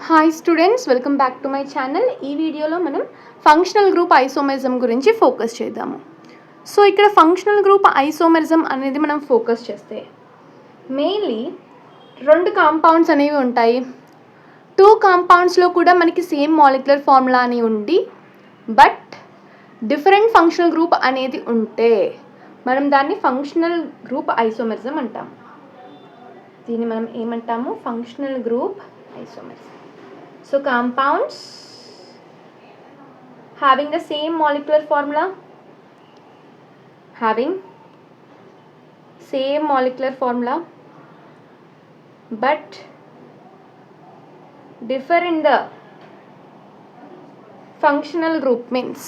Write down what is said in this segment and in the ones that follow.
Hi students, welcome back to my channel. ఈ వీడియోలో మనం ఫంక్షనల్ గ్రూప్ ఐసోమెరిజం గురించి ఫోకస్ చేద్దాము. సో ఇక్కడ ఫంక్షనల్ గ్రూప్ ఐసోమెరిజం అనేది మనం ఫోకస్ చేస్తే మెయిన్లీ రెండు కాంపౌండ్స్ అనేవి ఉంటాయి. టూ కాంపౌండ్స్లో కూడా మనకి సేమ్ మాలిక్యులర్ ఫార్ములా అని ఉండి బట్ డిఫరెంట్ ఫంక్షనల్ గ్రూప్ అనేది ఉంటే మనం దాన్ని ఫంక్షనల్ గ్రూప్ ఐసోమెరిజం అంటాము. దీన్ని మనం ఏమంటాము? Functional group isomerism. So compounds having the same molecular formula, but differ in the functional group means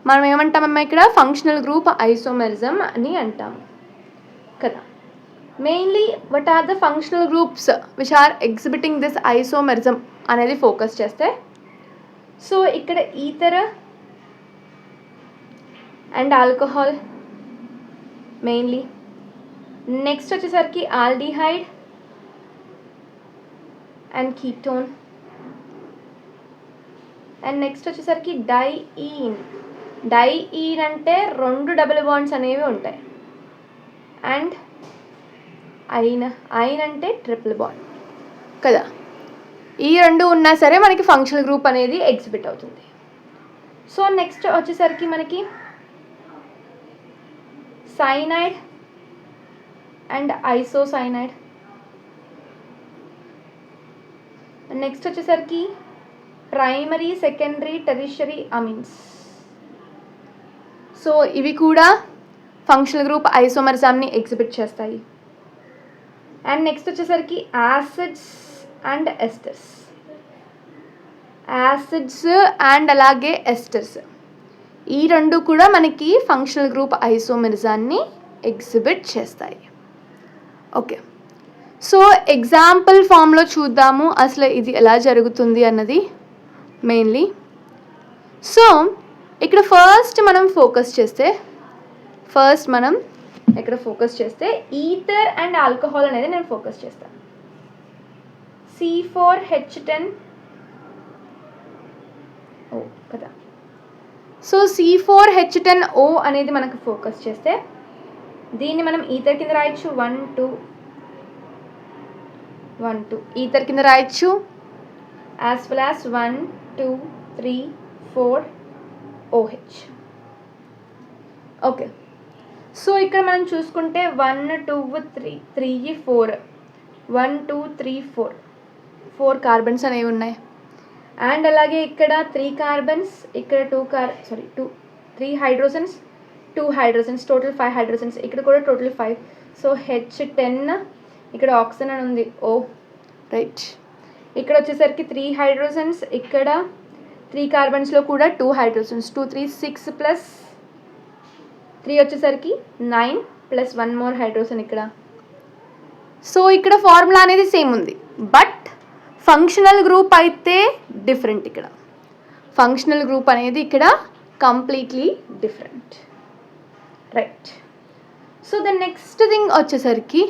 మనం ఏమంటామమ్మా ఇక్కడ ఫంక్షనల్ గ్రూప్ ఐసోమెరిజం అని అంటాము కదా. Mainly what are the functional groups which are exhibiting this isomerism అనేది focus చేస్తే so ఇక్కడ ether and alcohol mainly. Next వచ్చేసరికి aldehyde and ketone. And next వచ్చేసరికి డైఈన్. డైఈన్ అంటే రెండు డబుల్ బాండ్స్ అనేవి ఉంటాయి. అండ్ ఐన్ అంటే ట్రిపుల్ బాండ్ కదా. ఈ రెండు ఉన్నా సరే మనకి ఫంక్షనల్ గ్రూప్ అనేది ఎగ్జిబిట్ అవుతుంది. సో నెక్స్ట్ వచ్చేసరికి మనకి సైనైడ్ అండ్ ఐసోసైనైడ్. నెక్స్ట్ వచ్చేసరికి primary, secondary, tertiary amens. So ఇవి కూడా ఫంక్షనల్ గ్రూప్ ఐసోమెరిజంని ఎగ్జిబిట్ చేస్తాయి. అండ్ నెక్స్ట్ వచ్చేసరికి acids and esters. Acids and అలాగే ఎస్టర్స్ ఈ రెండు కూడా మనకి ఫంక్షనల్ గ్రూప్ ఐసోమెరిజాన్ని ఎగ్జిబిట్ చేస్తాయి. ఓకే, సో ఎగ్జాంపుల్ ఫామ్లో చూద్దాము అసలు ఇది ఎలా జరుగుతుంది అన్నది మెయిన్లీ. సో ఇక్కడ ఫస్ట్ మనం ఫోకస్ చేస్తే ఈథర్ అండ్ ఆల్కహాల్ అనేది నేను ఫోకస్ చేస్తాను. C4H10O కదా. సో C4H10O అనేది మనకు ఫోకస్ చేస్తే దీన్ని మనం ఈథర్ కింద రాయొచ్చు. 1 2 ఈథర్ కింద రాయొచ్చు. As well as 1 2 3 4 OH. Okay, so ఇక్కడ మనం చూసుకుంటే 1 2 3 3 4 1 2 3 4 కార్బన్స్ అనేవి ఉన్నాయి. అండ్ అలాగే ఇక్కడ 3 కార్బన్స్, ఇక్కడ 3 హైడ్రోజన్స్, 2 హైడ్రోజన్స్, టోటల్ 5 హైడ్రోజన్స్. ఇక్కడ కూడా టోటల్ 5. సో H10 ఇక్కడ ఆక్సిజన్ అని ఉంది, O రైట్. ఇక్కడ వచ్చేసరికి 3 హైడ్రోజన్స్, ఇక్కడ 3 కార్బన్స్లో కూడా 2 హైడ్రోజన్స్. 2 3 6 ప్లస్ 3 వచ్చేసరికి 9 ప్లస్ 1 మోర్ హైడ్రోజన్ ఇక్కడ. సో ఇక్కడ ఫార్ములా అనేది సేమ్ ఉంది బట్ ఫంక్షనల్ గ్రూప్ అయితే డిఫరెంట్. ఇక్కడ ఫంక్షనల్ గ్రూప్ అనేది ఇక్కడ completely different right. So the next thing వచ్చేసరికి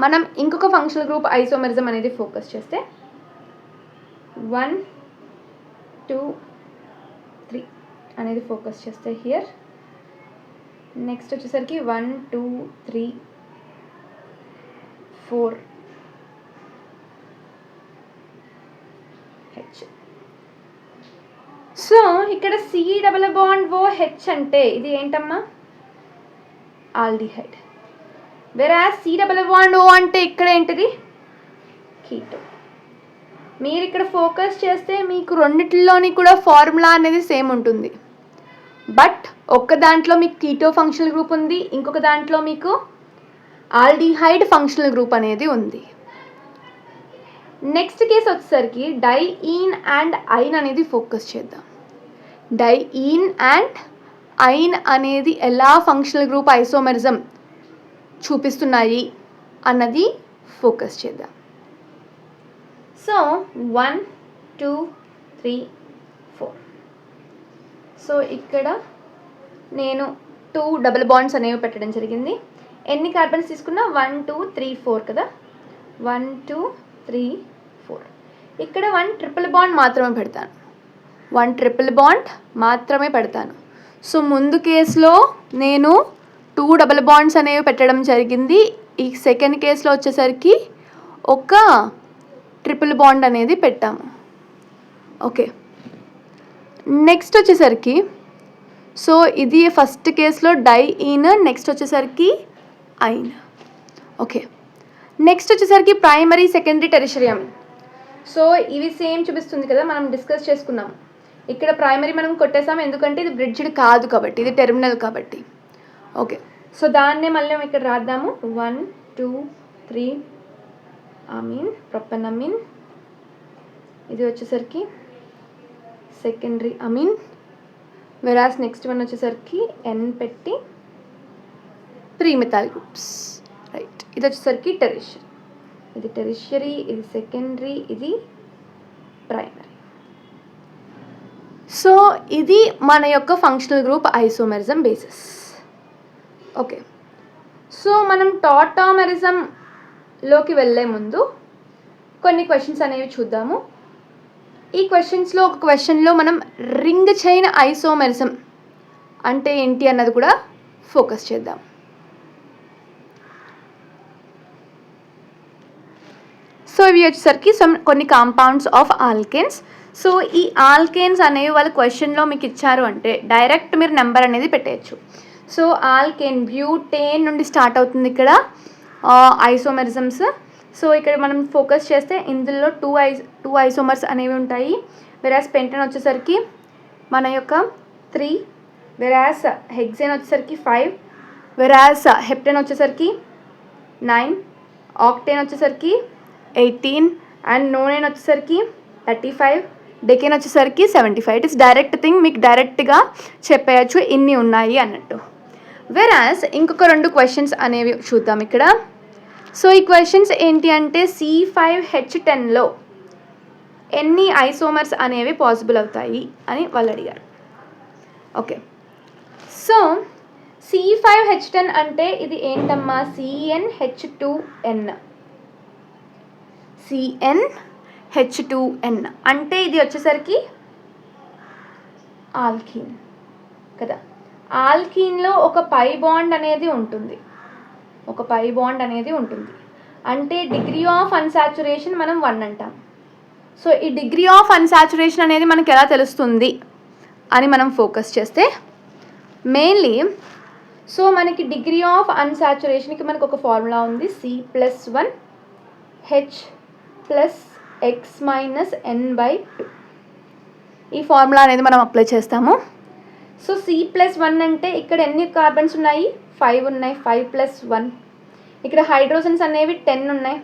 మనం ఇంకొక ఫంక్షనల్ గ్రూప్ ఐసోమెరిజం అనేది ఫోకస్ చేస్తే 1 2 3 అనేది ఫోకస్ చేస్తే హియర్. నెక్స్ట్ వచ్చేసరికి 1 2 3 4 H. సో ఇక్కడ C≡OH అంటే ఇది ఏంటమ్మా? ఆల్డిహైడ్. వెరాజ్ C≡O అంటే ఇక్కడ ఏంటిది? కీటో. మీరు ఇక్కడ ఫోకస్ చేస్తే మీకు రెండిట్లోని కూడా ఫార్ములా అనేది సేమ్ ఉంటుంది బట్ ఒక్క దాంట్లో మీకు కీటో ఫంక్షనల్ గ్రూప్ ఉంది, ఇంకొక దాంట్లో మీకు ఆల్డిహైడ్ ఫంక్షనల్ గ్రూప్ అనేది ఉంది. నెక్స్ట్ కేసు వచ్చేసరికి డైఈన్ అండ్ ఐన్ అనేది ఫోకస్ చేద్దాం. డైఈన్ అండ్ ఐన్ అనేది ఎలా ఫంక్షనల్ గ్రూప్ ఐసోమెరిజం చూపిస్తున్నాయి అన్నది ఫోకస్ చేద్దాం. సో 1 2 3 4. సో ఇక్కడ నేను 2 డబుల్ బాండ్స్ అనేవి పెట్టడం జరిగింది. ఎన్ని కార్బన్స్ తీసుకున్నా 1 2 3 4 కదా. 1 2 3 4 ఇక్కడ 1 ట్రిపుల్ బాండ్ మాత్రమే పెడతాను, 1 ట్రిపుల్ బాండ్ మాత్రమే పెడతాను. సో ముందు కేసులో నేను 2 డబుల్ బాండ్స్ అనేవి పెట్టడం జరిగింది. ఈ సెకండ్ కేసులో వచ్చేసరికి ఒక ట్రిపుల్ బాండ్ అనేది పెట్టాము. ఓకే, నెక్స్ట్ వచ్చేసరికి సో ఇది ఫస్ట్ కేసులో డైఈన్, నెక్స్ట్ వచ్చేసరికి ఐన్. ఓకే, నెక్స్ట్ వచ్చేసరికి primary, secondary, tertiary amine. So ఇవి సేమ్ చూపిస్తుంది కదా, మనం డిస్కస్ చేసుకున్నాం. ఇక్కడ ప్రైమరీ మనం కొట్టేసాము ఎందుకంటే ఇది బ్రిడ్జ్డ్ కాదు కాబట్టి, ఇది టెర్మినల్ కాబట్టి. ఓకే, సో దాన్నే మళ్ళీ ఇక్కడ రాద్దాము. 1 2 3 అమీన్, ప్రొపనమీన్. ఇది వచ్చేసరికి సెకండరీ అమీన్. వెరాస్ నెక్స్ట్ వన్ వచ్చేసరికి ఎన్ పెట్టి 3 మిథైల్ గ్రూప్స్. రైట్, ఇది వచ్చేసరికి టెరిషరీ. ఇది టెరిషరీ, ఇది సెకండరీ, ఇది ప్రైమరీ. సో ఇది మన యొక్క functional group isomerism basis. Okay, so మనం టాటామెరిజంలోకి వెళ్ళే ముందు కొన్ని క్వశ్చన్స్ అనేవి చూద్దాము. ఈ క్వశ్చన్స్లో ఒక క్వశ్చన్లో మనం రింగ్ చైన్ ఐసోమెరిజం అంటే ఏంటి అన్నది కూడా ఫోకస్ చేద్దాం. సో ఇవి వచ్చేసరికి కొన్ని కాంపౌండ్స్ ఆఫ్ ఆల్కేన్స్. సో ఈ ఆల్కేన్స్ అనేవి వాళ్ళ క్వశ్చన్లో మీకు ఇచ్చారు అంటే డైరెక్ట్ మీరు నెంబర్ అనేది పెట్టేయచ్చు. సో ఆల్కేన్, బ్యూటేన్ నుండి స్టార్ట్ అవుతుంది ఇక్కడ ఐసోమెరిజమ్స్. సో ఇక్కడ మనం ఫోకస్ చేస్తే ఇందులో 2 ఐసోమర్స్ అనేవి ఉంటాయి. వెరాస్ పెంటన్ వచ్చేసరికి మన యొక్క 3, వెరాస్ హెక్సేన్ వచ్చేసరికి 5, వెరాస్ హెప్టెన్ వచ్చేసరికి 9, ఆక్టేన్ వచ్చేసరికి 18 అండ్ నోనేన్ వచ్చేసరికి 35, డెకెన్ వచ్చేసరికి 75. ఇట్ ఇస్ డైరెక్ట్ థింగ్, మీకు డైరెక్ట్గా చెప్పేయచ్చు ఇన్ని ఉన్నాయి అన్నట్టు. వెరాస్ ఇంకొక 2 క్వశ్చన్స్ అనేవి చూద్దాం ఇక్కడ. సో ఈ క్వశ్చన్స్ ఏంటి అంటే C5H10లో ఎన్ని ఐసోమర్స్ అనేవి పాసిబుల్ అవుతాయి అని వాళ్ళు అడిగారు. ఓకే, సో C5H10 అంటే ఇది ఏంటమ్మా, CnH2n. CnH2n అంటే ఇది వచ్చేసరికి ఆల్కీన్ కదా. ఆల్కీన్లో ఒక పై బాండ్ అనేది ఉంటుంది, ఒక పై బాండ్ అనేది ఉంటుంది. అంటే డిగ్రీ ఆఫ్ అన్సాచురేషన్ మనం 1 అంటాం. సో ఈ డిగ్రీ ఆఫ్ అన్సాచురేషన్ అనేది మనకి ఎలా తెలుస్తుంది అని మనం ఫోకస్ చేస్తే మెయిన్లీ సో మనకి డిగ్రీ ఆఫ్ అన్సాచురేషన్కి మనకు ఒక ఫార్ములా ఉంది, C+1 H+X-N/2. ఈ ఫార్ములా అనేది మనం అప్లై చేస్తాము. సో C+1 అంటే ఇక్కడ ఎన్ని కార్బన్స్ ఉన్నాయి, 5 ఉన్నాయి, 5+1. ఇక్కడ హైడ్రోజన్స్ అనేవి 10 ఉన్నాయి,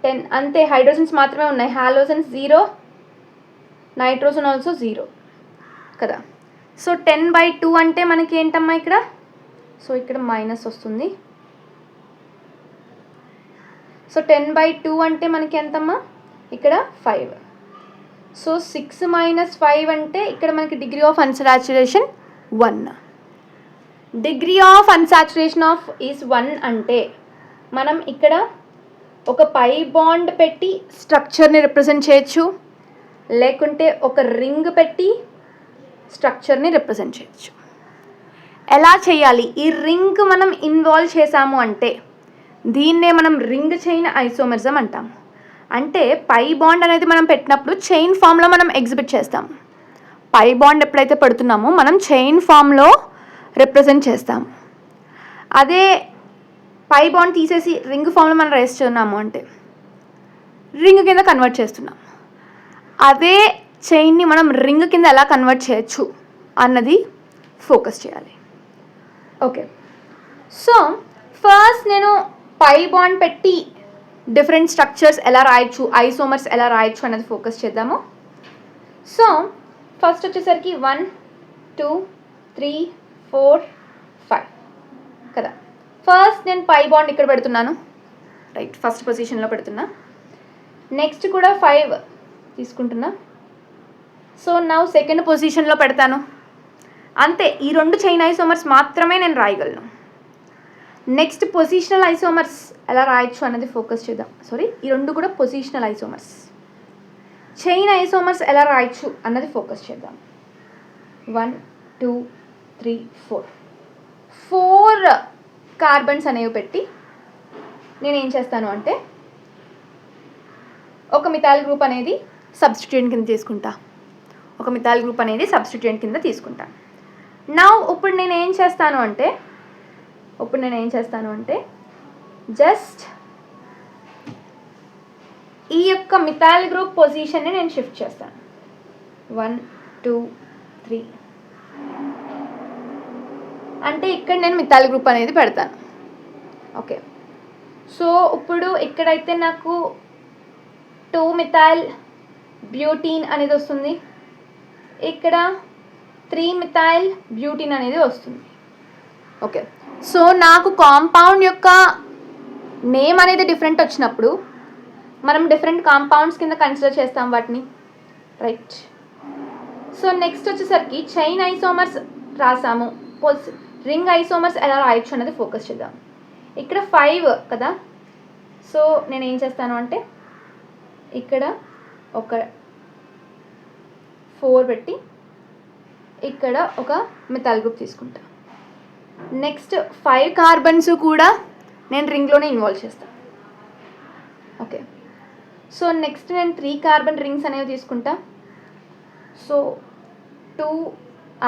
10 అంతే, హైడ్రోజన్స్ మాత్రమే ఉన్నాయి. హాలోజన్స్ 0, నైట్రోజన్ ఆల్సో 0 కదా. సో 10/2 అంటే మనకి ఏంటమ్మా ఇక్కడ, సో ఇక్కడ మైనస్ వస్తుంది. సో 10/2 అంటే మనకి ఎంతమ్మా ఇక్కడ 5. సో 6 - 5 అంటే ఇక్కడ మనకి degree of unsaturation 1. Degree of unsaturation of is 1 అంటే మనం ఇక్కడ ఒక పై బాండ్ పెట్టి స్ట్రక్చర్ని రిప్రజెంట్ చేయొచ్చు, లేకుంటే ఒక రింగ్ పెట్టి స్ట్రక్చర్ని రిప్రజెంట్ చేయొచ్చు. ఎలా చేయాలి, ఈ రింగ్ మనం ఇన్వాల్వ్ చేసాము అంటే దీన్నే మనం రింగ్ చైన్ ఐసోమెరిజం అంటాము. అంటే పై బాండ్ అనేది మనం పెట్టినప్పుడు చైన్ ఫామ్లో మనం ఎగ్జిబిట్ చేస్తాం. పై బాండ్ ఎప్పుడైతే పెడుతున్నామో మనం చైన్ ఫామ్లో రిప్రజెంట్ చేస్తాము. అదే పై బాండ్ తీసేసి రింగ్ ఫామ్లో మనం రాస్తున్నాము అంటే రింగ్ కింద కన్వర్ట్ చేస్తున్నాం. అదే చైన్ని మనం రింగ్ కింద ఎలా కన్వర్ట్ చేయొచ్చు అన్నది ఫోకస్ చేయాలి. ఓకే, సో ఫస్ట్ నేను పై బాండ్ పెట్టి డిఫరెంట్ స్ట్రక్చర్స్ ఎలా రాయొచ్చు, ఐసోమర్స్ ఎలా రాయొచ్చు అన్నది ఫోకస్ చేద్దాము. సో ఫస్ట్ వచ్చేసరికి 1 2 3 4 5 కదా. ఫస్ట్ నేను పై బాండ్ ఇక్కడ పెడుతున్నాను, రైట్, ఫస్ట్ పొజిషన్లో పెడుతున్నా. నెక్స్ట్ కూడా 5 తీసుకుంటున్నా. సో నౌ సెకండ్ పొజిషన్లో పెడతాను. అంతే, ఈ 2 చైన్ ఐసోమర్స్ మాత్రమే నేను రాయగలను. నెక్స్ట్ పొజిషనల్ ఐసోమర్స్ ఎలా రాయొచ్చు అన్నది ఫోకస్ చేద్దాం. సారీ, ఈ 2 కూడా పొజిషనల్ ఐసోమర్స్. చైన్ ఐసోమర్స్ ఎలా రాయొచ్చు అన్నది ఫోకస్ చేద్దాం. 1 2 3 4 కార్బన్స్ అనేవి పెట్టి నేను ఏం చేస్తాను అంటే ఒక మిథైల్ గ్రూప్ అనేది సబ్స్టిట్యూయెంట్ కింద తీసుకుంటా. నౌ ఇప్పుడు నేను ఏం చేస్తాను అంటే జస్ట్ ఈ యొక్క మిథైల్ గ్రూప్ పొజిషన్ని నేను షిఫ్ట్ చేస్తాను. 1 2 3 అంటే ఇక్కడ నేను మిథైల్ గ్రూప్ అనేది పెడతాను. ఓకే, సో ఇప్పుడు ఇక్కడైతే నాకు 2 మిథైల్ బ్యూటీన్ అనేది వస్తుంది, ఇక్కడ 3 మిథైల్ బ్యూటీన్ అనేది వస్తుంది. ఓకే, సో నాకు కాంపౌండ్ యొక్క నేమ్ అనేది డిఫరెంట్ వచ్చినప్పుడు మనం డిఫరెంట్ కాంపౌండ్స్ కింద కన్సిడర్ చేస్తాం వాటిని, రైట్. సో నెక్స్ట్ వచ్చేసరికి చైన్ ఐసోమర్స్ రాసాము, రింగ్ ఐసోమర్స్ ఎలా రాయొచ్చు అనేది ఫోకస్ చేద్దాం. ఇక్కడ 5 కదా, సో నేను ఏం చేస్తాను అంటే ఇక్కడ ఒక 4 పెట్టి ఇక్కడ ఒక మిథైల్ గ్రూప్ తీసుకుంటా. నెక్స్ట్ 5 కార్బన్స్ కూడా నేను రింగ్లోనే ఇన్వాల్వ్ చేస్తాను. ఓకే, సో నెక్స్ట్ నేను 3 కార్బన్ రింగ్స్ అనేవి తీసుకుంటా. సో 2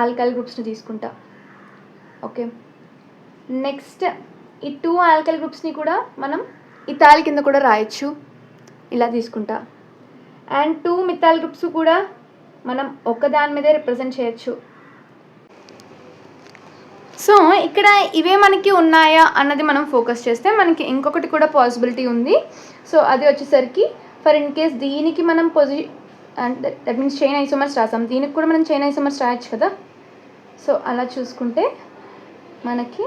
ఆల్కైల్ గ్రూప్స్ని తీసుకుంటా. ఓకే, నెక్స్ట్ ఈ 2 ఆల్కైల్ గ్రూప్స్ని కూడా మనం ఇథైల్ కింద కూడా రాయొచ్చు, ఇలా తీసుకుంటా. అండ్ 2 మిథైల్ గ్రూప్స్ కూడా మనం ఒకదాని మీదే రిప్రజెంట్ చేయొచ్చు. సో ఇక్కడ ఇవే మనకి ఉన్నాయా అన్నది మనం ఫోకస్ చేస్తే మనకి ఇంకొకటి కూడా పాసిబిలిటీ ఉంది. సో అది వచ్చేసరికి ఫర్ ఇన్ కేస్ దీనికి మనం అంటే దట్ మీన్స్ చైన్ ఐసోమర్స్ రాసాం, దీనికి కూడా మనం చైన్ ఐసోమర్స్ రాయొచ్చు కదా. సో అలా చూసుకుంటే మనకి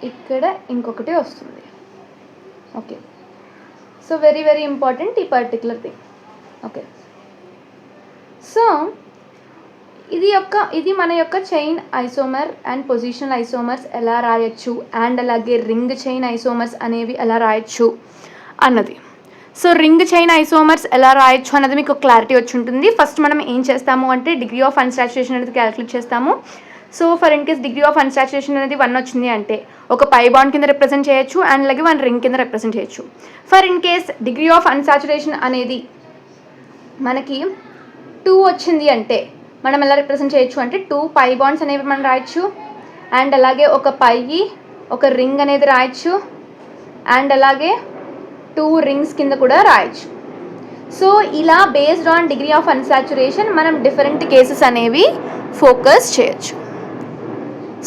ఇక్కడ ఇంకొకటి వస్తుంది. Okay, so very very important ఈ పర్టికులర్ థింగ్. ఓకే, సో ఇది మన యొక్క chain isomer and positional isomers ఎలా రాయొచ్చు అండ్ అలాగే రింగ్ చైన్ ఐసోమర్స్ అనేవి ఎలా రాయొచ్చు అన్నది. సో రింగ్ చైన్ ఐసోమర్స్ ఎలా రాయొచ్చు అన్నది మీకు క్లారిటీ వచ్చి ఉంటుంది. ఫస్ట్ మనం ఏం చేస్తాము అంటే డిగ్రీ ఆఫ్ అన్సాచురేషన్ అనేది క్యాలిక్యులేట్ చేస్తాము. So for in case degree of unsaturation అనేది 1 వచ్చింది అంటే ఒక పై బాండ్ కింద రిప్రజెంట్ చేయొచ్చు అండ్ అలాగే 1 రింగ్ కింద రిప్రజెంట్ చేయొచ్చు. For in case degree of unsaturation అనేది మనకి 2 వచ్చింది అంటే మనం ఎలా రిప్రజెంట్ చేయొచ్చు అంటే 2 పై బాండ్స్ అనేవి మనం రాయొచ్చు అండ్ అలాగే ఒక పై ఒక రింగ్ అనేది రాయొచ్చు అండ్ అలాగే 2 రింగ్స్ కింద కూడా రాయొచ్చు. సో ఇలా based on degree of unsaturation మనం డిఫరెంట్ కేసెస్ అనేవి ఫోకస్ చేయొచ్చు.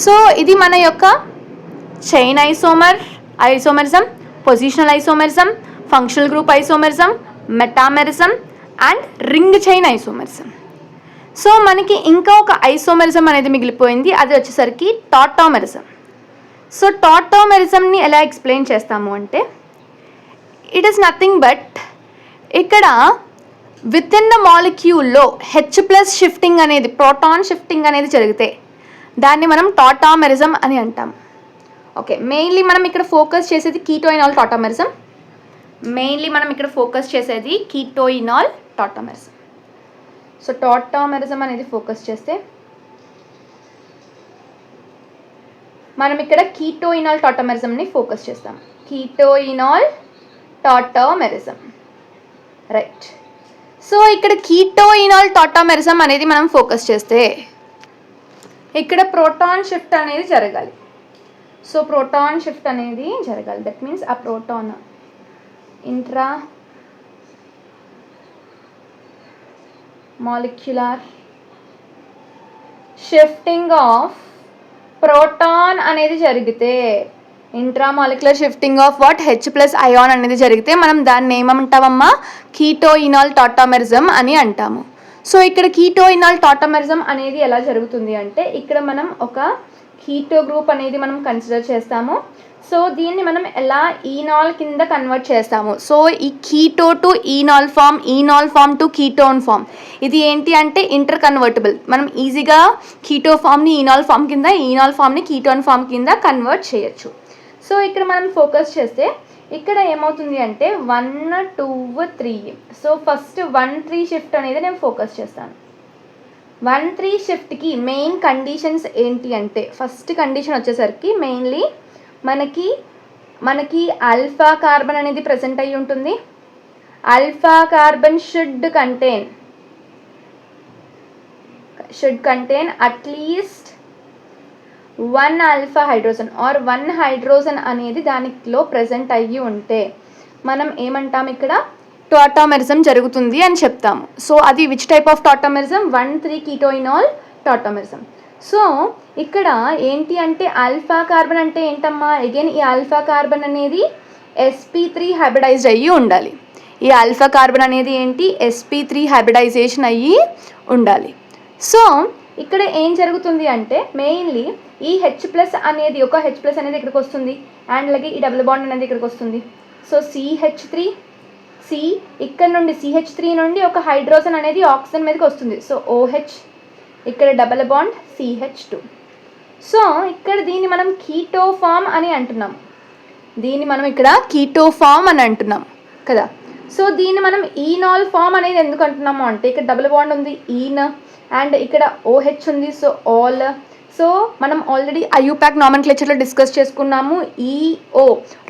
సో ఇది మన యొక్క chain isomerism, positional isomerism, functional group isomerism, metamerism and ring chain isomerism. So మనకి ఇంకా ఒక ఐసోమరిజం అనేది మిగిలిపోయింది, అది వచ్చేసరికి టాటామెరిజం. సో టాటామెరిజంని ఎలా ఎక్స్ప్లెయిన్ చేస్తాము అంటే ఇట్ ఈస్ నథింగ్ బట్ ఇక్కడ విత్ ఇన్ ద మాలిక్యూల్లో H+ షిఫ్టింగ్ అనేది, ప్రోటాన్ షిఫ్టింగ్ అనేది జరిగితే దాన్ని మనం టాటామెరిజం అని అంటాం. ఓకే, మెయిన్లీ మనం ఇక్కడ ఫోకస్ చేసేది కీటోయినాల్ టాటామెరిజం. సో టాటామెరిజం అనేది ఫోకస్ చేస్తే మనం ఇక్కడ కీటోయినాల్ టాటామెరిజంని ఫోకస్ చేస్తాం. కీటోయినాల్ టాటామెరిజం, రైట్. సో ఇక్కడ కీటోయినాల్ టాటామెరిజం అనేది మనం ఫోకస్ చేస్తే ఇక్కడ ప్రోటాన్ షిఫ్ట్ అనేది జరగాలి. సో ప్రోటాన్ షిఫ్ట్ అనేది జరగాలి, దట్ మీన్స్ ఆ proton intramolecular shifting of proton అనేది జరిగితే, intramolecular shifting of what H+ ion అనేది జరిగితే మనం దాన్ని ఏమంటామమ్మా కీటోయినాల్ టాటామెరిజం అని అంటాము. సో ఇక్కడ కీటోయినాల్ టాటామెరిజం అనేది ఎలా జరుగుతుంది అంటే ఇక్కడ మనం ఒక కీటో గ్రూప్ అనేది మనం కన్సిడర్ చేస్తాము. సో దీన్ని మనం ఎలా ఈనాల్ కింద కన్వర్ట్ చేస్తాము. సో ఈ keto to enol form to ketone form, ఇది ఏంటి అంటే ఇంటర్ కన్వర్టబుల్. మనం ఈజీగా కీటో ఫామ్ని ఈనాల్ ఫామ్ కింద, ఈనాల్ ఫామ్ని కీటోన్ ఫామ్ కింద కన్వర్ట్ చేయొచ్చు. సో ఇక్కడ మనం ఫోకస్ చేస్తే ఇక్కడ ఏమవుతుంది అంటే 1 2 3. సో ఫస్ట్ 1 3 షిఫ్ట్ అనేది నేను ఫోకస్ చేస్తాను. 1 3 షిఫ్ట్కి మెయిన్ కండిషన్స్ ఏంటి అంటే, ఫస్ట్ కండిషన్ వచ్చేసరికి మెయిన్లీ మనకి ఆల్ఫా కార్బన్ అనేది ప్రజెంట్ అయ్యి ఉంటుంది. Alpha carbon should contain at least 1 alpha hydrogen or 1 hydrogen అనేది దానిలో ప్రజెంట్ అయ్యి ఉంటే మనం ఏమంటాం, ఇక్కడ టాటామెరిజం జరుగుతుంది అని చెప్తాము. సో అది విచ్ టైప్ ఆఫ్ టాటామెరిజం? 1,3 కీటోయినాల్ టాటామెరిజం. సో ఇక్కడ ఏంటి అంటే ఆల్ఫా కార్బన్ అంటే ఏంటమ్మా, అగైన్ ఈ ఆల్ఫా కార్బన్ అనేది sp3 హైబ్రిడైజ్డ్ అయ్యి ఉండాలి. ఈ ఆల్ఫా కార్బన్ అనేది ఏంటి, sp3 హైబ్రిడైజేషన్ అయ్యి ఉండాలి. సో ఇక్కడ ఏం జరుగుతుంది అంటే మెయిన్లీ ఈ H+ అనేది ఒక H+ అనేది ఇక్కడికి వస్తుంది, అండ్ అలాగే ఈ డబుల్ బాండ్ అనేది ఇక్కడికి వస్తుంది. సో CH3 ఇక్కడ నుండి CH3 నుండి ఒక హైడ్రోజన్ అనేది ఆక్సిజన్ మీదకి వస్తుంది. సో OH, ఇక్కడ డబుల్ బాండ్ CH2. సో ఇక్కడ దీన్ని మనం కీటో ఫామ్ అని అంటున్నాం. కదా. సో దీన్ని మనం ఈనాల్ ఫామ్ అనేది ఎందుకు అంటున్నాము అంటే, ఇక్కడ డబుల్ బాండ్ ఉంది ఈన్, అండ్ ఇక్కడ OH ఉంది, సో ఆల్. సో మనం ఆల్రెడీ IUPAC నామెన్క్లేచర్లో డిస్కస్ చేసుకున్నాము. EO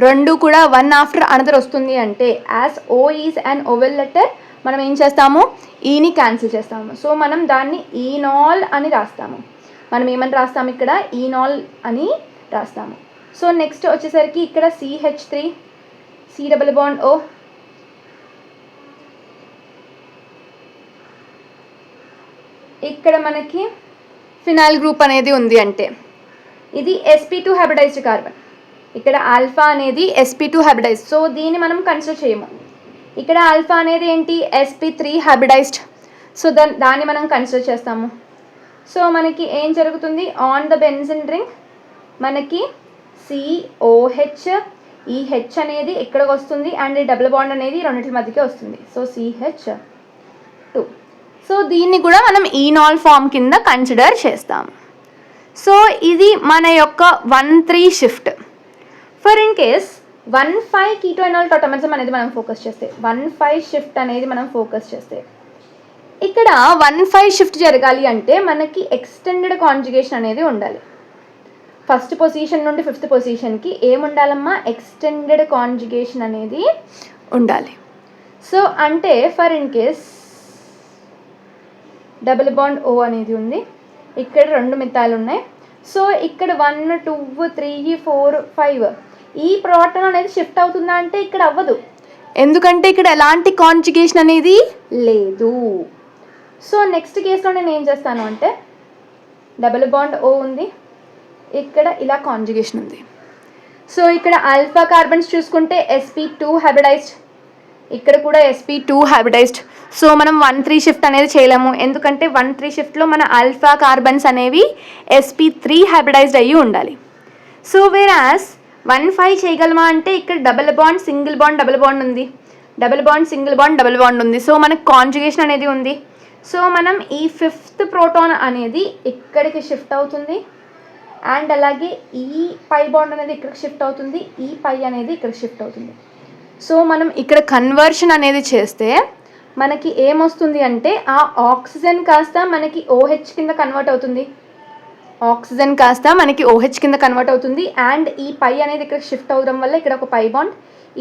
రెండు కూడా వన్ ఆఫ్టర్ అనదర్ వస్తుంది అంటే, as O is an oval letter, మనం ఏం చేస్తాము, ఈని క్యాన్సిల్ చేస్తాము. సో మనం దాన్ని ఈనాల్ అని రాస్తాము. మనం ఏమని రాస్తాము, ఇక్కడ ఈనాల్ అని రాస్తాము. సో నెక్స్ట్ వచ్చేసరికి ఇక్కడ CH3, C double bond O, ఇక్కడ మనకి ఫినాయిల్ గ్రూప్ అనేది ఉంది అంటే ఇది sp2 హైబ్రిడైజ్డ్ కార్బన్. ఇక్కడ ఆల్ఫా అనేది sp2 హైబ్రిడైజ్డ్, సో దీన్ని మనం కన్సిడర్ చేయము. ఇక్కడ ఆల్ఫా అనేది ఏంటి, sp3 హైబ్రిడైజ్డ్, సో దాన్ని మనం కన్సిడర్ చేస్తాము. సో మనకి ఏం జరుగుతుంది, ఆన్ ద బెంజిన్ రింగ్ మనకి COH, ఈ H అనేది ఇక్కడికి వస్తుంది, అండ్ ఈ డబుల్ బాండ్ అనేది రెండింటి మధ్యకే వస్తుంది. So CH2. సో దీన్ని కూడా మనం ఈనాల్ ఫామ్ కింద కన్సిడర్ చేస్తాం. సో ఇది మన యొక్క 1 3 షిఫ్ట్. ఫర్ ఇన్ కేస్ 1 5 కీటోయినాల్ టాటామెరిజం అనేది మనం ఫోకస్ చేస్తే, 1 5 షిఫ్ట్ అనేది మనం ఫోకస్ చేస్తే, ఇక్కడ 1 5 షిఫ్ట్ జరగాలి అంటే మనకి ఎక్స్టెండెడ్ కాంజుగేషన్ అనేది ఉండాలి. ఫస్ట్ పొజిషన్ నుండి 5th పొజిషన్కి ఏముండాలమ్మా, ఎక్స్టెండెడ్ కాంజుగేషన్ అనేది ఉండాలి. సో అంటే for in case double bond O అనేది ఉంది, ఇక్కడ 2 మిథాయిలు ఉన్నాయి. సో ఇక్కడ 1 2 3 4 5 ఈ ప్రోటాన్ అనేది షిఫ్ట్ అవుతుందా అంటే ఇక్కడ అవ్వదు, ఎందుకంటే ఇక్కడ ఎలాంటి కాంజుగేషన్ అనేది లేదు. సో నెక్స్ట్ కేసులో నేను ఏం చేస్తాను అంటే, డబుల్ బాండ్ O ఉంది, ఇక్కడ ఇలా కాంజుగేషన్ ఉంది. సో ఇక్కడ ఆల్ఫా కార్బన్స్ చూసుకుంటే sp2 హైబ్రిడైజ్డ్, ఇక్కడ కూడా sp2 హైబ్రిడైజ్డ్. సో మనం 1 3 షిఫ్ట్ అనేది చేయలేము, ఎందుకంటే 1 3 షిఫ్ట్లో మన ఆల్ఫా కార్బన్స్ అనేవి sp3 హైబ్రిడైజ్డ్ అయ్యి ఉండాలి. సో వేరాస్ 1 5 చేయగలమా అంటే, ఇక్కడ double bond single bond double bond ఉంది, double bond single bond double bond ఉంది. సో మనకు కాంజుగేషన్ అనేది ఉంది. సో మనం ఈ 5th ప్రోటాన్ అనేది ఇక్కడికి షిఫ్ట్ అవుతుంది, అండ్ అలాగే ఈ పై బాండ్ అనేది ఇక్కడికి షిఫ్ట్ అవుతుంది, ఈ పై అనేది ఇక్కడికి షిఫ్ట్ అవుతుంది. సో మనం ఇక్కడ కన్వర్షన్ అనేది చేస్తే మనకి ఏమొస్తుంది అంటే, ఆ ఆక్సిజన్ కాస్త మనకి OH కింద కన్వర్ట్ అవుతుంది, అండ్ ఈ పై అనేది ఇక్కడ షిఫ్ట్ అవ్వడం వల్ల ఇక్కడ ఒక పై బాండ్,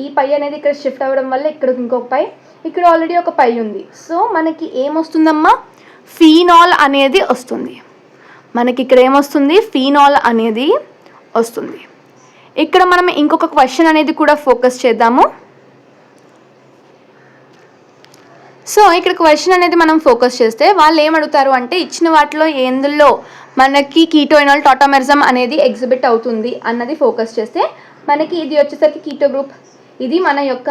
ఈ పై అనేది ఇక్కడ షిఫ్ట్ అవ్వడం వల్ల ఇక్కడ ఇంకొక పై, ఇక్కడ ఆల్రెడీ ఒక పై ఉంది. సో మనకి ఏమొస్తుందమ్మా, ఫీనాల్ అనేది వస్తుంది. మనకి ఇక్కడ ఏమొస్తుంది, ఫీనాల్ అనేది వస్తుంది. ఇక్కడ మనం ఇంకొక క్వశ్చన్ అనేది కూడా ఫోకస్ చేద్దాము. సో ఇక్కడ క్వశ్చన్ అనేది మనం ఫోకస్ చేస్తే వాళ్ళు ఏమడుగుతారు అంటే, ఇచ్చిన వాటిలో ఎందులో మనకి కీటోయినాల్ టాటామెరిజం అనేది ఎగ్జిబిట్ అవుతుంది అన్నది ఫోకస్ చేస్తే, మనకి ఇది వచ్చేసరికి కీటో గ్రూప్, ఇది మన యొక్క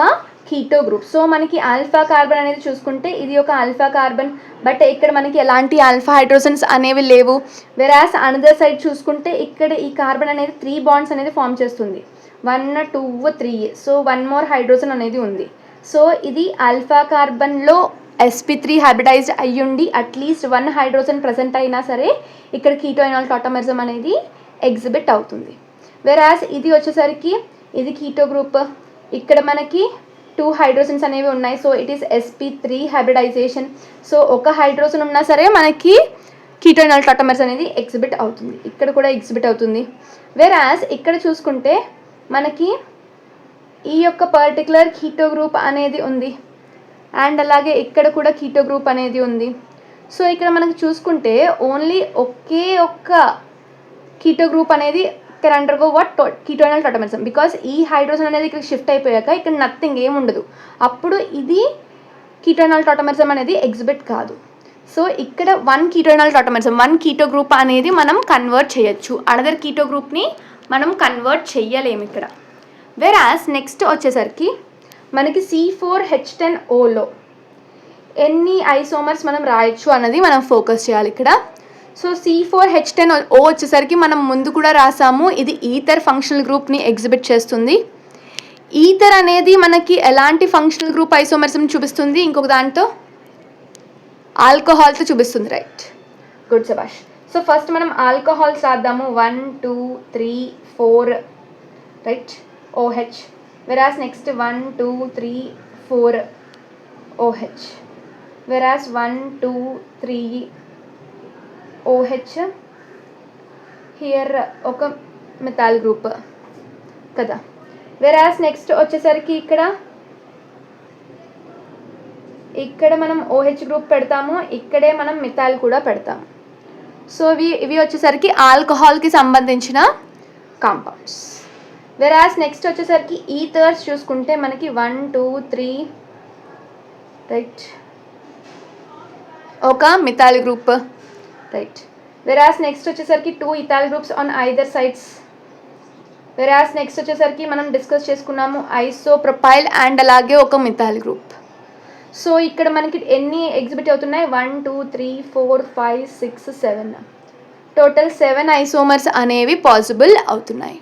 కీటో గ్రూప్. సో మనకి ఆల్ఫా కార్బన్ అనేది చూసుకుంటే ఇది ఒక ఆల్ఫా కార్బన్, బట్ ఇక్కడ మనకి ఎలాంటి ఆల్ఫా హైడ్రోజన్స్ అనేవి లేవు. వెరాస్ అనదర్ సైడ్ చూసుకుంటే ఇక్కడ ఈ కార్బన్ అనేది 3 బాండ్స్ అనేది ఫామ్ చేస్తుంది, 1 2 3. సో 1 మోర్ హైడ్రోజన్ అనేది ఉంది. సో ఇది ఆల్ఫా కార్బన్లో sp3 హైబ్రిడైజ్డ్ అయ్యుండి అట్లీస్ట్ 1 హైడ్రోజన్ ప్రజెంట్ అయినా సరే ఇక్కడ కీటోయినాల్ టాటామెరిజం అనేది ఎగ్జిబిట్ అవుతుంది. వెరాస్ ఇది వచ్చేసరికి ఇది కీటో గ్రూప్, ఇక్కడ మనకి 2 హైడ్రోజన్స్ అనేవి ఉన్నాయి. So it is sp3 hybridization. So ఒక హైడ్రోజన్ ఉన్నా సరే మనకి కీటోనల్ టాటమర్స్ అనేది ఎగ్జిబిట్ అవుతుంది. ఇక్కడ కూడా ఎగ్జిబిట్ అవుతుంది. వెరాస్ ఇక్కడ చూసుకుంటే మనకి ఈ యొక్క పర్టికులర్ కీటో గ్రూప్ అనేది ఉంది అండ్ అలాగే ఇక్కడ కూడా కీటో గ్రూప్ అనేది ఉంది. సో ఇక్కడ మనకి చూసుకుంటే ఓన్లీ ఒకే ఒక్క కీటో గ్రూప్ అనేది can undergo what Ketonal టాటమరిజం. Because ఈ హైడ్రోజన్ అనేది ఇక్కడ షిఫ్ట్ అయిపోయాక ఇక్కడ నథింగ్ ఏమి ఉండదు, అప్పుడు ఇది కీటోనల్ టాటమరిజం అనేది ఎగ్జిబిట్ కాదు. సో ఇక్కడ 1 కీటోనల్ టాటమరిజం 1 కీటో గ్రూప్ అనేది మనం కన్వర్ట్ చేయొచ్చు, అనదర్ కీటో గ్రూప్ని మనం కన్వర్ట్ చెయ్యలేము ఇక్కడ. వెరాస్ నెక్స్ట్ వచ్చేసరికి మనకి C4H10Oలో ఎన్ని ఐసోమర్స్ మనం రాయొచ్చు అన్నది మనం ఫోకస్ చేయాలి ఇక్కడ. సో C4H10O వచ్చేసరికి మనం ముందు కూడా రాసాము, ఇది ఈథర్ ఫంక్షనల్ గ్రూప్ని ఎగ్జిబిట్ చేస్తుంది. ఈథర్ అనేది మనకి ఎలాంటి ఫంక్షనల్ గ్రూప్ ఐసోమర్స్ని చూపిస్తుంది, ఇంకొక దాంతో ఆల్కహాల్తో చూపిస్తుంది. రైట్, గుడ్ శభాష్. సో ఫస్ట్ మనం ఆల్కహాల్స్ రాద్దాము. 1 2 3 4 రైట్ OH. వెరాస్ నెక్స్ట్ 1 2 3 4 OH. వెరాస్ 1 2 3 OH హియర్ ఒక మెథాల్ గ్రూప్ కదా. వెరాస్ నెక్స్ట్ వచ్చేసరికి ఇక్కడ మనం OH గ్రూప్ పెడతాము, ఇక్కడే మనం మిథాల్ కూడా పెడతాము. సో ఇవి వచ్చేసరికి ఆల్కహాల్కి సంబంధించిన కాంపౌండ్స్. వెరాస్ నెక్స్ట్ వచ్చేసరికి ఈథర్స్ చూసుకుంటే మనకి 1 2 3 రైట్ ఒక మిథాల్ గ్రూప్ రైట్. వెరాస్ నెక్స్ట్ వచ్చేసరికి 2 ఇథాల్ groups on either sides. వెరాస్ next వచ్చేసరికి మనం డిస్కస్ చేసుకున్నాము ఐసోప్రొపైల్ అండ్ అలాగే ఒక మిథాల్ గ్రూప్. సో ఇక్కడ మనకి ఎన్ని ఎగ్జిబిట్ అవుతున్నాయి, 1 2 3 4 5 6 7 టోటల్ 7 ఐసోమర్స్ అనేవి పాసిబుల్ అవుతున్నాయి.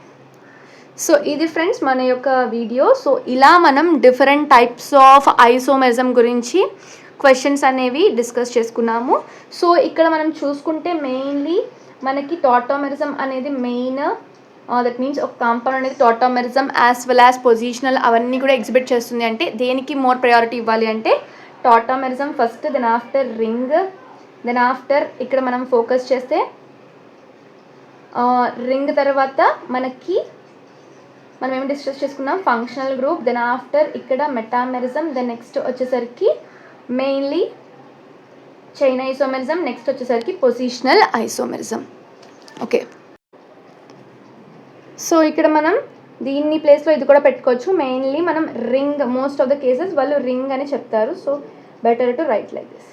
సో ఇది ఫ్రెండ్స్ మన యొక్క వీడియో. సో ఇలా మనం డిఫరెంట్ టైప్స్ ఆఫ్ ఐసోమరిజం గురించి క్వశ్చన్స్ అనేవి డిస్కస్ చేసుకున్నాము. సో ఇక్కడ మనం చూసుకుంటే మెయిన్లీ మనకి టాటోమెరిజం అనేది మెయిన్, దట్ మీన్స్ ఒక కాంపౌండ్ అనేది tautomerism as well as positional అవన్నీ కూడా ఎగ్జిబిట్ చేస్తుంది. అంటే దేనికి మోర్ ప్రయారిటీ ఇవ్వాలి అంటే tautomerism first, then after ring, then after ఇక్కడ మనం ఫోకస్ చేస్తే రింగ్ తర్వాత మనకి మనం ఏమి డిస్కస్ చేసుకున్నాం ఫంక్షనల్ గ్రూప్, దెన్ ఆఫ్టర్ ఇక్కడ మెటామెరిజం, దెన్ నెక్స్ట్ వచ్చేసరికి మెయిన్లీ చైన్ ఐసోమెరిజం, నెక్స్ట్ వచ్చేసరికి పొజిషనల్ ఐసోమెరిజం. ఓకే, సో ఇక్కడ మనం దీన్ని ప్లేస్లో ఇది కూడా పెట్టుకోవచ్చు. మెయిన్లీ మనం ring, most of the cases వాళ్ళు రింగ్ అని చెప్తారు. So better to right like this.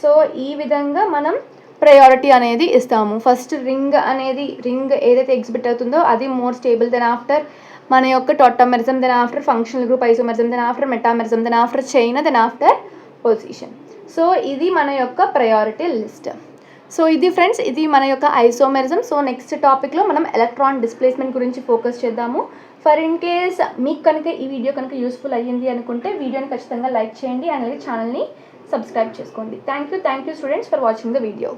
So ఈ విధంగా మనం ప్రయారిటీ అనేది ఇస్తాము. ఫస్ట్ రింగ్ అనేది, రింగ్ ఏదైతే ఎగ్జిబిట్ అవుతుందో అది మోర్ స్టేబుల్, దెన్ ఆఫ్టర్ మన యొక్క tautomerism, then after functional group isomerism, then after metamerism, then after chain, then after position. So ఇది మన యొక్క ప్రయారిటీ లిస్ట్. సో ఇది ఫ్రెండ్స్, ఇది మన యొక్క ఐసోమెరిజం. సో నెక్స్ట్ టాపిక్లో మనం ఎలక్ట్రాన్ డిస్ప్లేస్మెంట్ గురించి ఫోకస్ చేద్దాము. ఫర్ ఇన్ కేస్ మీకు కనుక ఈ వీడియో కనుక యూస్ఫుల్ అయ్యింది అనుకుంటే వీడియోని ఖచ్చితంగా లైక్ చేయండి అండ్ అలాగే ఛానల్ని సబ్స్క్రైబ్ చేసుకోండి. Thank you students for watching the video.